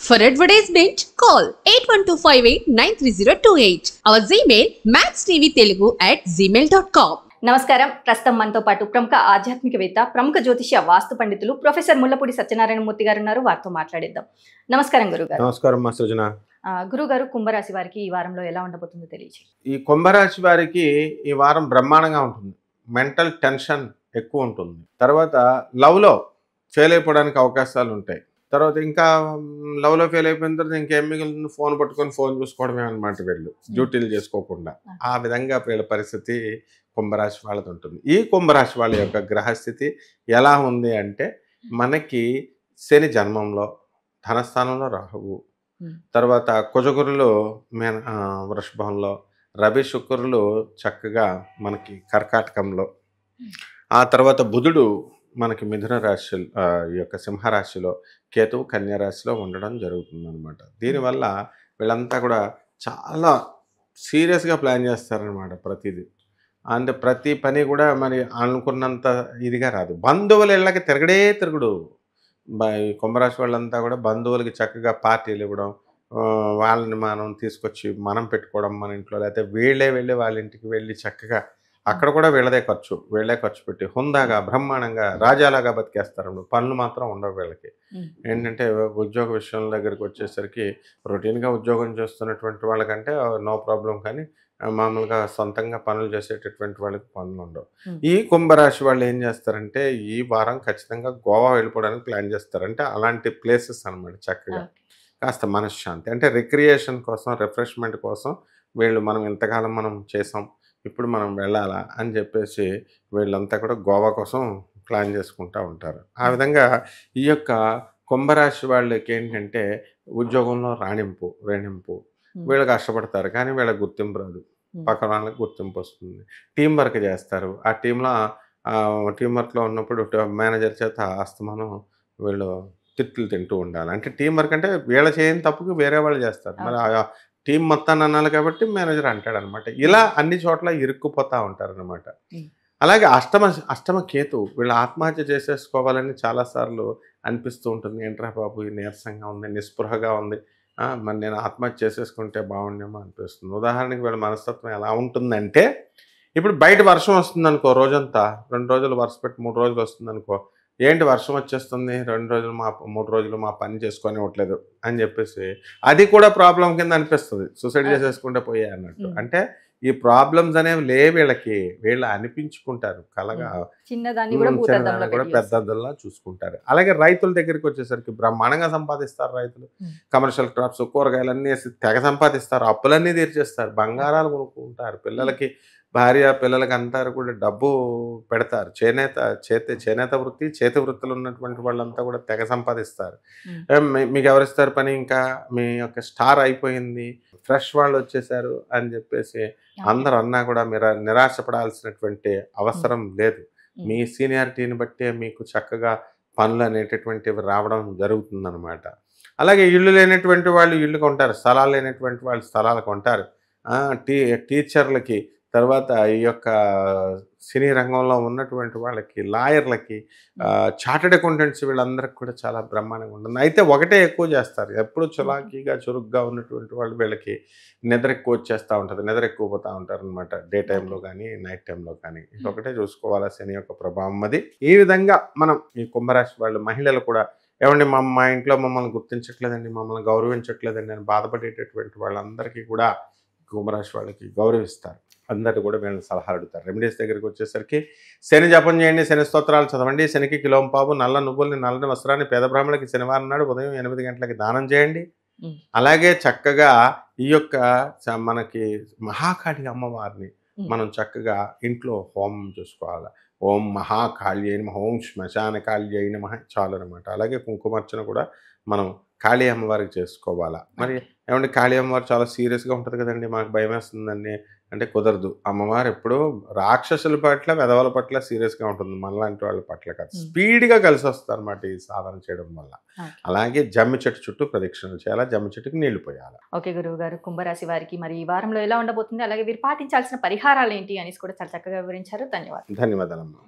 For advertisement, call 8125893028. Our Gmail maxtvtelugu@gmail.com. నమస్కారం. ప్రస్తుతం మనతో పాటు ప్రముఖ ఆధ్యాత్మికవేత్త, ప్రముఖ జ్యోతిష్య వాస్తు పండితులు ప్రొఫెసర్ ముల్లపూడి సత్యనారాయణ మూర్తి గారు ఉన్నారు. వారితో మాట్లాడిద్దాం. నమస్కారం గురుగారు. నమస్కారం మా సృజన. గురుగారు, కుంభరాశి వారికి ఈ వారంలో ఎలా ఉండబోతుందో తెలియజేయండి. ఈ కుంభరాశి వారికి ఈ వారం బ్రహ్మాండంగా ఉంటుంది. మెంటల్ టెన్షన్ ఎక్కువ ఉంటుంది. తర్వాత లవ్లో ఫెయిల్ అయిపోవడానికి అవకాశాలు ఉంటాయి. తర్వాత ఇంకా లవ్లో ఫెయిల్ అయిపోయిన తర్వాత ఇంకేం మిగిలింది, ఫోన్ పట్టుకొని ఫోన్ చూసుకోవడమే అనమాట. వీళ్ళు డ్యూటీలు చేసుకోకుండా ఆ విధంగా వీళ్ళ పరిస్థితి కుంభరాశి వాళ్ళది ఉంటుంది. ఈ కుంభరాశి వాళ్ళ యొక్క గ్రహస్థితి ఎలా ఉంది అంటే, మనకి శని జన్మంలో, ధనస్థానంలో రాహువు, తర్వాత కుజగురులు వృషభంలో, రవి శుక్రులు చక్కగా మనకి కర్కాటకంలో, ఆ తర్వాత బుధుడు మనకి మిథున రాశి ఈ యొక్క సింహరాశిలో, కేతువు కన్యా రాశిలో ఉండడం జరుగుతుంది అనమాట. దీనివల్ల వీళ్ళంతా కూడా చాలా సీరియస్గా ప్లాన్ చేస్తారనమాట ప్రతిదీ. అంటే ప్రతి పని కూడా మరి అనుకున్నంత ఇదిగా రాదు. బంధువుల ఇళ్ళకి తిరుగుడు. ఈ కుంభరాశి వాళ్ళంతా కూడా బంధువులకి చక్కగా పార్టీలు ఇవ్వడం, వాళ్ళని మనం తీసుకొచ్చి మనం పెట్టుకోవడం మన ఇంట్లో, లేకపోతే వీళ్ళే వెళ్ళి వాళ్ళ ఇంటికి వెళ్ళి చక్కగా అక్కడ కూడా వీళ్ళే ఖర్చు పెట్టి హుందాగా బ్రహ్మాండంగా రాజాలాగా బతికేస్తారు. పనులు మాత్రం ఉండవు వీళ్ళకి. ఏంటంటే ఉద్యోగ విషయం దగ్గరికి వచ్చేసరికి రొటీన్గా ఉద్యోగం చేస్తున్నటువంటి వాళ్ళకంటే నో ప్రాబ్లం, కానీ మామూలుగా సొంతంగా పనులు చేసేటటువంటి వాళ్ళకి పనులు ఉండవు. ఈ కుంభరాశి వాళ్ళు ఏం చేస్తారంటే, ఈ వారం ఖచ్చితంగా గోవా వెళ్ళిపోవడానికి ప్లాన్ చేస్తారు. అంటే అలాంటి ప్లేసెస్ అనమాట. చక్కగా కాస్త మనశ్శాంతి, అంటే రిక్రియేషన్ కోసం, రిఫ్రెష్మెంట్ కోసం వీళ్ళు మనం ఇంతకాలం మనం చేసాం, ఇప్పుడు మనం వెళ్ళాలా అని చెప్పేసి వీళ్ళంతా కూడా గోవా కోసం ప్లాన్ చేసుకుంటూ ఉంటారు. ఆ విధంగా ఈ యొక్క కుంభరాశి వాళ్ళకి ఏంటంటే ఉద్యోగంలో రాణింపు వీళ్ళు కష్టపడతారు, కానీ వీళ్ళకి గుర్తింపు రాదు. పక్కన వాళ్ళకి గుర్తింపు వస్తుంది. టీం వర్క్ చేస్తారు. ఆ టీం వర్క్లో ఉన్నప్పుడు మేనేజర్ చేత అస్తమానం వీళ్ళు తిట్లు తింటూ ఉండాలి. అంటే టీం వర్క్ అంటే వీళ్ళ చేయని తప్పుకి వేరే వాళ్ళు చేస్తారు. మరి ఆ టీం మొత్తాన్ని అనాలి కాబట్టి మేనేజర్ అంటాడనమాట. ఇలా అన్ని చోట్ల ఇరుక్కుపోతూ ఉంటారనమాట. అలాగే అష్టమ కేతు వీళ్ళు ఆత్మహత్య చేసేసుకోవాలని చాలాసార్లు అనిపిస్తూ ఉంటుంది. ఏంట్రా బాబు, నీరసంగా ఉంది, నిస్పృహగా ఉంది, మరి నేను ఆత్మహత్య చేసేసుకుంటే బాగుండేమో అనిపిస్తుంది. ఉదాహరణకి వీళ్ళ మనస్తత్వం ఎలా ఉంటుందంటే, ఇప్పుడు బయట వర్షం వస్తుందనుకో, రోజంతా 2 రోజులు వర్షం పెట్టి 3 రోజులు వస్తుందనుకో, ఏంటి వర్షం వచ్చేస్తుంది, 3 రోజులు మా పని చేసుకొని ఇవ్వట్లేదు అని చెప్పేసి అది కూడా ప్రాబ్లం కింద అనిపిస్తుంది. సూసైడ్ చేసేసుకుంటే పోయే అన్నట్టు. అంటే ఈ ప్రాబ్లమ్స్ అనేవి వీళ్ళకి వీళ్ళు అనిపించుకుంటారు. కలగా చిన్నదాన్ని కూడా పెద్దలా చూసుకుంటారు. అలాగే రైతుల దగ్గరికి వచ్చేసరికి బ్రహ్మాండంగా సంపాదిస్తారు రైతులు. కమర్షియల్ క్రాప్స్, కూరగాయలు అన్నీ వేసి తెగ సంపాదిస్తారు. అప్పులన్నీ తీర్చేస్తారు, బంగారాలు కొనుక్కుంటారు, పిల్లలకి భార్య పిల్లలకి అంటారు కూడా డబ్బు పెడతారు. చేనేత వృత్తి, చేతి వృత్తులు ఉన్నటువంటి వాళ్ళంతా కూడా తెగ సంపాదిస్తారు. మీకు ఎవరిస్తారు పని, ఇంకా మీ యొక్క స్టార్ అయిపోయింది, ఫ్రెష్ వాళ్ళు వచ్చేసారు అని చెప్పేసి అందరూ అన్నా కూడా మీరు నిరాశపడాల్సినటువంటి అవసరం లేదు. మీ సీనియారిటీని బట్టే మీకు చక్కగా పనులు అనేటటువంటివి రావడం జరుగుతుందన్నమాట. అలాగే ఇల్లు లేనటువంటి వాళ్ళు ఇల్లు కొంటారు, స్థలాలు లేనటువంటి వాళ్ళు స్థలాలు కొంటారు. టీచర్లకి, తర్వాత ఈ యొక్క సినీ రంగంలో ఉన్నటువంటి వాళ్ళకి, లాయర్లకి, చార్టెడ్ అకౌంటెంట్స్, వీళ్ళందరికీ కూడా చాలా బ్రహ్మాండంగా ఉంటుంది. అయితే ఒకటే ఎక్కువ చేస్తారు, ఎప్పుడు చులాకీగా చురుగ్గా ఉన్నటువంటి వాళ్ళు వీళ్ళకి నిద్ర ఎక్కువ వచ్చేస్తూ ఉంటుంది, నిద్ర ఎక్కువ పోతూ ఉంటారు అనమాట. డే టైంలో కానీ నైట్ టైంలో కానీ. ఇదొకటే చూసుకోవాలా శని యొక్క ప్రభావం అది. ఈ విధంగా మనం ఈ కుంభరాశి వాళ్ళు మహిళలు కూడా, ఏమండి మా ఇంట్లో మమ్మల్ని గుర్తించట్లేదండి, మమ్మల్ని గౌరవించట్లేదండి అని బాధపడేటటువంటి వాళ్ళందరికీ కూడా కుంభరాశి వాళ్ళకి గౌరవిస్తారు. అందరూ కూడా వీళ్ళని సలహా అడుగుతారు. రెమెడీస్ దగ్గరికి వచ్చేసరికి శని జపం చేయండి, శని స్తోత్రాలు చదవండి, శనికి కిలోంపావు నల్ల నువ్వుల్ని, నల్లని వస్త్రాన్ని పేద బ్రాహ్మణులకి శనివారం నాడు ఉదయం 8 గంటలకి దానం చేయండి. అలాగే చక్కగా ఈ యొక్క మనకి మహాకాళి అమ్మవారిని మనం చక్కగా ఇంట్లో హోమం చేసుకోవాలి. ఓం మహాకాళ్యై నమః, ఓం శ్మశాన కాళ్యై నమః చాలు అనమాట. అలాగే కుంకుమార్చన కూడా మనం కాళీ అమ్మవారికి చేసుకోవాలా. మరి ఏమంటే కాళీ అమ్మవారు చాలా సీరియస్గా ఉంటుంది కదండి, మాకు భయం వేస్తుందండి అంటే కుదరదు. అమ్మవారు ఎప్పుడూ రాక్షసుల పట్ల, వెధవల పట్ల సీరియస్గా ఉంటుంది, మనలాంటి వాళ్ళ పట్ల కాదు. స్పీడ్గా కలిసి వస్తుంది అనమాట ఈ సాధన చేయడం వల్ల. అలాగే జమ్మి చెట్టు చుట్టూ ప్రదక్షిణలు చేయాలి, జమ్మి చెట్టుకి నీళ్లు పోయాలి. ఓకే గురువు గారు, కుంభరాశి వారికి మరి ఈ వారంలో ఎలా ఉండబోతుంది, అలాగే వీరు పాటించాల్సిన పరిహారాలు ఏంటి అనేసి కూడా చాలా చక్కగా వివరించారు. ధన్యవాదాలు. ధన్యవాదాలమ్మా.